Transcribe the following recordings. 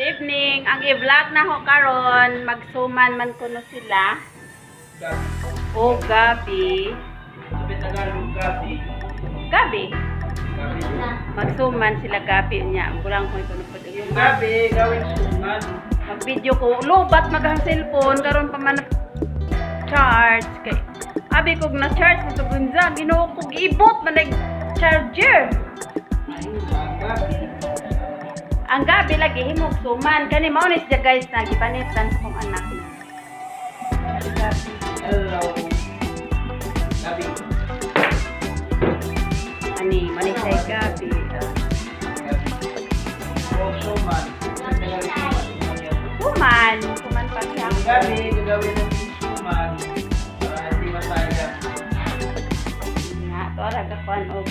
evening. Ang i-vlog na ho karon, magsuman man kuno sila. O gabi. Sabi Tagalog, gabi. Gabi. Gabi. Magsuman sila gabi niya. Bulang ko kuno pud Yung gabi, gawin suman. Mag-video ko lobat maghang cellphone karon pa man charge kay abi kog na charge sa gunza Ginoo kog ibot man charger. Gabi. Ang gabi lagi himog suman kani mao ni siya guys na gipanitan sa kong anak na. Gabi. Hello. Gabi. Ani mani say gabi. Gabi. O suman. Suman pa siya. Yung gabi, gagawin natin suman. Para hindi masayang. Nga to ra ka kon og.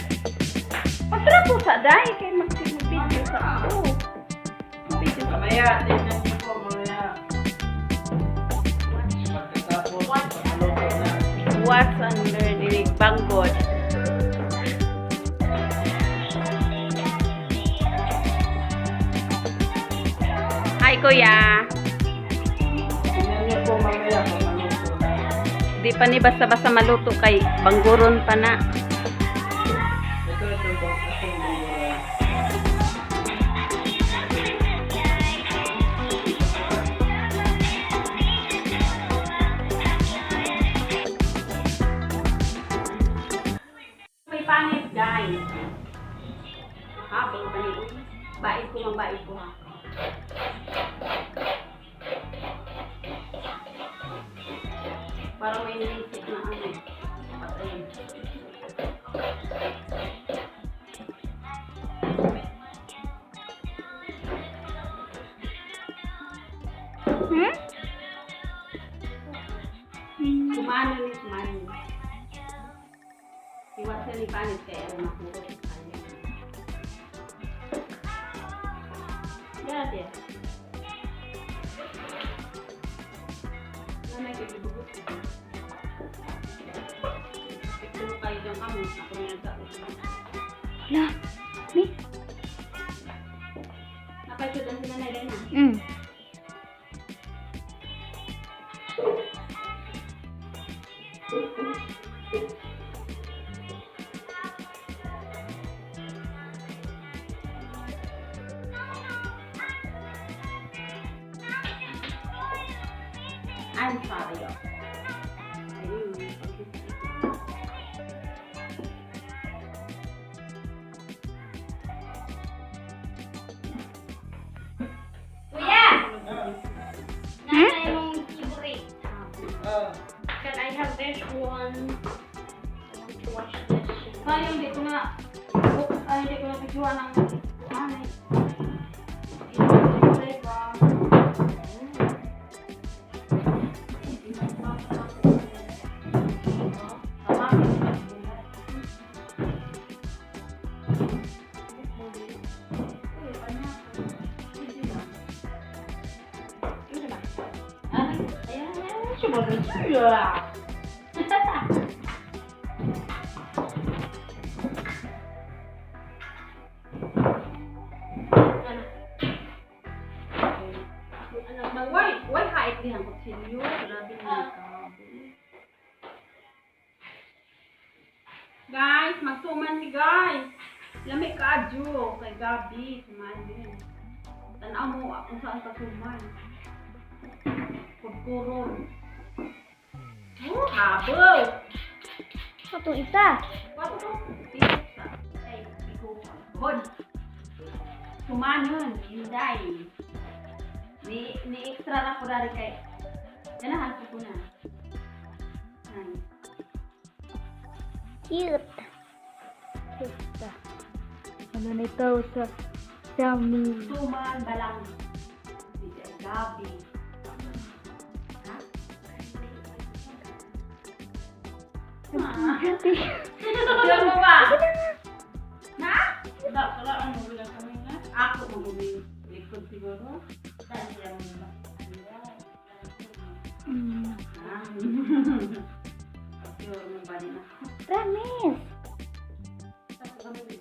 Patra po sa dai kay mag-video sa ako. Video sa Mamaya, tingnan niyo po, mamaya. Pagkatapos, pagluto na. what's under the banggod. Hi kuya. Tingnan niyo po mamaya kung maluto na. Di pa ni basta-basta maluto kay bangguron pa na. Ito po, itong bunguran. May panit guys. Ha, bang bait ko mang bait ko ha. Para may nilisip na ano. Patayin. Kumano ni kumano. Iwasan ni panit kaya ang mahurot sa kanya. Dati. Nanay ko ibubugot. Ito kayo dyan kamo. Ako na nagsaot. Lah, ni. Nakasudan si nanay din na. I'm sorry. Ayun. Kuya! Nasa yung favorite. Can I have this one? I want to watch this. Sayang, hindi ko na videoan ng nanay. Why hait din ang kutsilyo? Grabe na guys, magsuman ni guys. Lami ka adyo kay Gabi, suman din. Tanaw mo kung saan ka suman. Pagkuron. Oh, habol. Satu isa. What to? Pizza. Ay, iko. Bon. Suman yun, hinday. Ni extra na ko dari kay. Ganahan ko na. Ay. Cute. Cute. Ano nito sa yummy. Suman balang. Hindi Gabi. Ha? Diyan mo ba? Ha? Wala ang magulang kami na. Ako magulang. Likod siguro. Dahil yan mo ba? Pure mo ba din ako? Promise. Tapos kami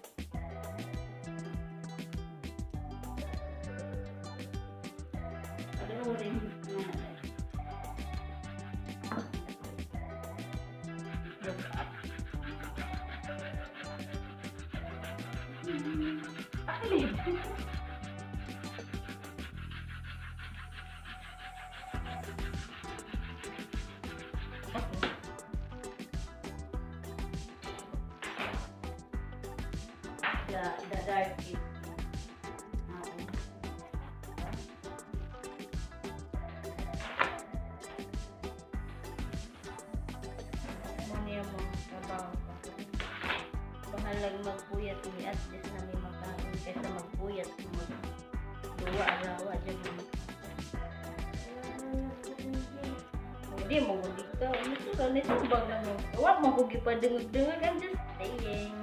the dark is. Oo. Muna yung mga trabaho ko. Bahalag magpuyat ni at just na may makain kaysa magpuyat magduwa arawa dyan mo. Hindi mo ka. Natural na subang na mo. Huwag mo ko gipadungog-dungog. I'm just saying.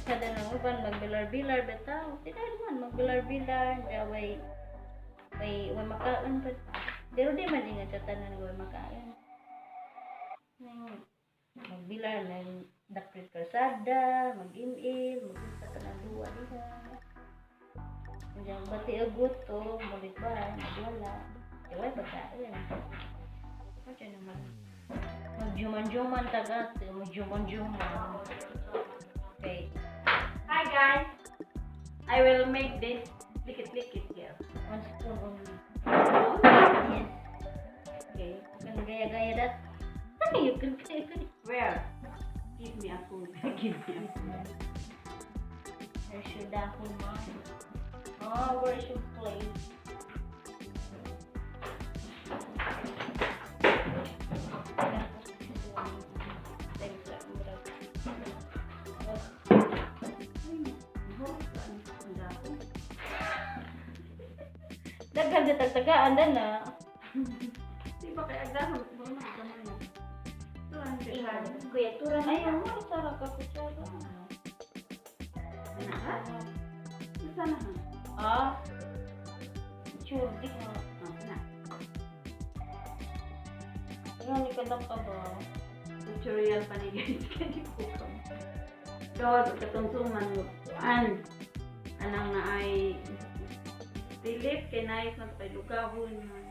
Kada lang mo ba magbilar-bilar betaw. Tidak naman magbilar-bilar. May makain pa. Pero di man din nga sa tanan way makain. Magbilar na dakrit kalsada, mag-imil, mag-isa ka ng duwa diha. Diyan bati agot to, mulit ba, magwala. Iway pagkain. Ano dyan naman? Magjuman-juman tagat, magjuman-juman. Okay. Hi guys! I will make this likit-likit here. 1 spoon only. Yes. Okay. Can gaya-gaya that? You can gaya-gaya. Where? Give me a spoon. Give me a spoon. Where should I put mine? Oh, where should place? Daghan sa tagtagaan na. Di ba kaya agahon? Kuya, turan ayaw mo. Sarap ka po siya. Sana ha? Sure, di ka. Ano ni kadap ka ba? Tutorial pa ni guys. Kani po ka. So, katungtungan mo. Anang na ay Philip, kay nais magpalugawon man.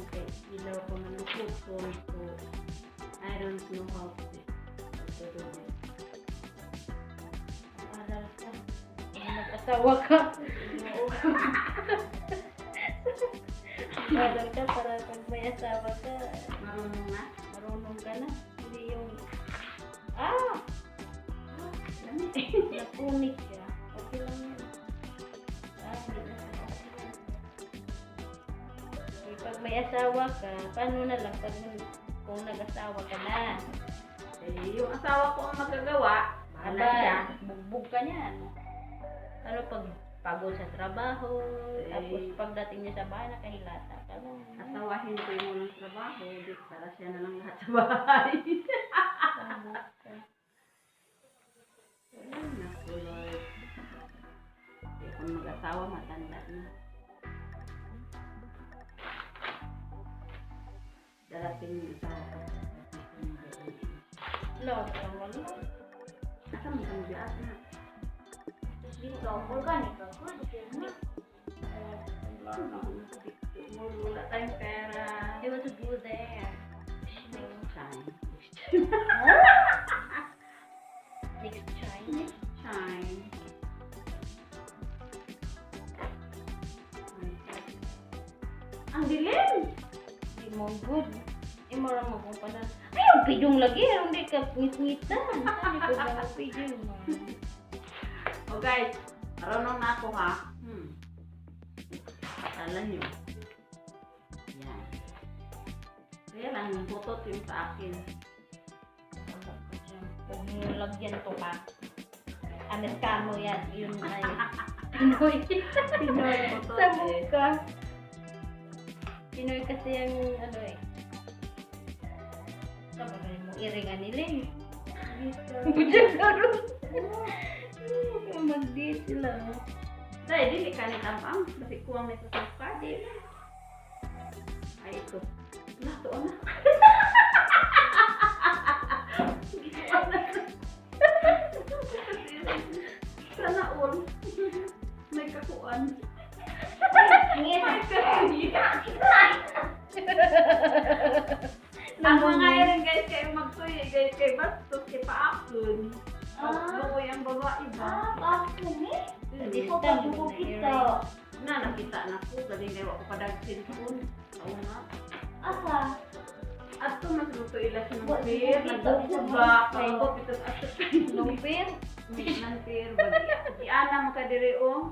Okay, ilaw ko na lukot so I don't know how to do it. Aral ka. Mag-asawa ka. Aral ka para pag may asawa ka. Marunong na? Marunong ka na. Hindi yung napunik siya. Okay lang yan. Hindi na siya. Okay, pag may asawa ka, paano na lang pag kung nag-asawa ka na? Eh, yung asawa ko ang magagawa, bahala siya. Bugbog ka niyan. Ano pag pagod sa trabaho, tapos pagdating niya sa bahay, nakahilata ka lang. Asawahin ko yung unang trabaho, para siya na lang lahat sa bahay. Naku, Lord. Kung mag-asawa, matanda na. Darating yung asawa ko. Lord, ang wala. Asa mo kang bias na? Dito, organic ako. Wala tayong pera. It was a good there. Next time. Next time. Next time. Ang dilim! Di mo good. Imara mo kung pala. Ay, ang pidong lagi. Hindi ka ngit-ngitan. Sabi ko ba ang pidong mo? Oh guys, marunong na ako ha. Alam nyo. Yan. Kaya lang, butot yung sa akin. Kung nilagyan to ka, Amerikano yan. Yun ay Pinoy. Pinoy butot sa mukha. Pinoy kasi yung ano eh. Sabi mo, iringan nila eh. Bujang karoon. Mag-date sila. Dahil, dili ka nitapang. Kasi kuwang may sasaka. Dili. Ay, ito. Natuon na. Sana all. May kakuan. Ang mga yan guys kayo magsuyo guys kay bastos kay paakon. Oo, yung babae ba? Paakon eh? Distant ko kita. Nakita na ko. Galing kayo ako padagsin ko. Oo nga. Asa? Ato masluto ila sa numpir, nagdukod ba? Pagkop ito ato sa numpir. Numpir, di ana makadiri o.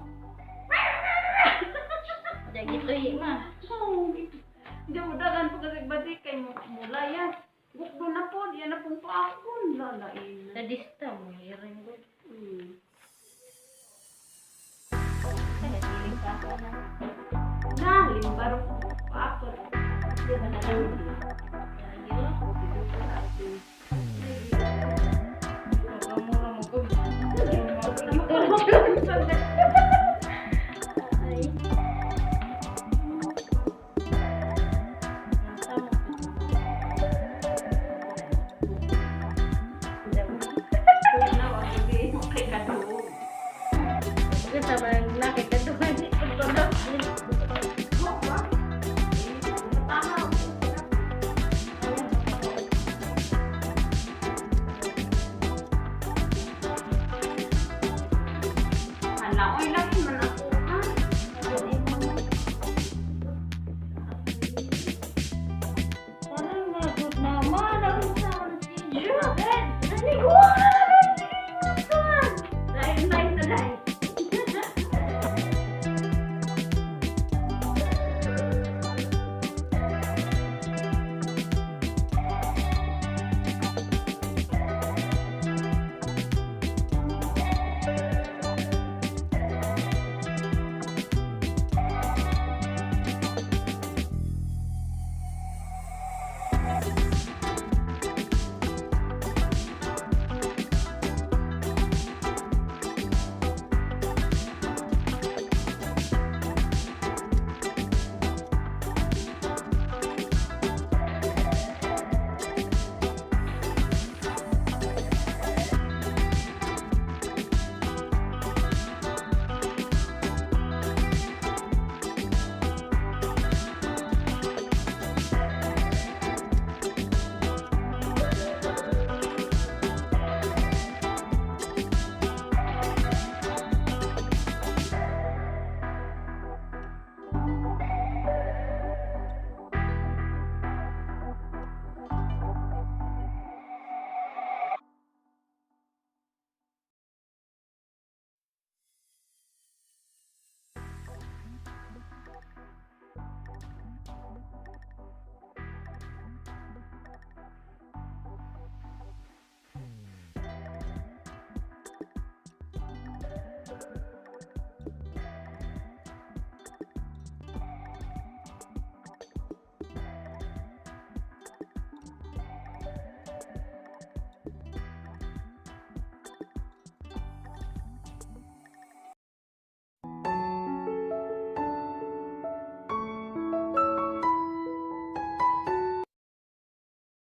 Jadi gitu ya mah. Di udagan pagkasig-badik kay mula yan. Bukdo na po, yan na pong paakon. Lalain. Sa dista mo, iring ko. Kaya siling ka ako na. Na, limbaro paakon. Di ba na lang? Kaya mura mo ko. Kita bang nakita doon.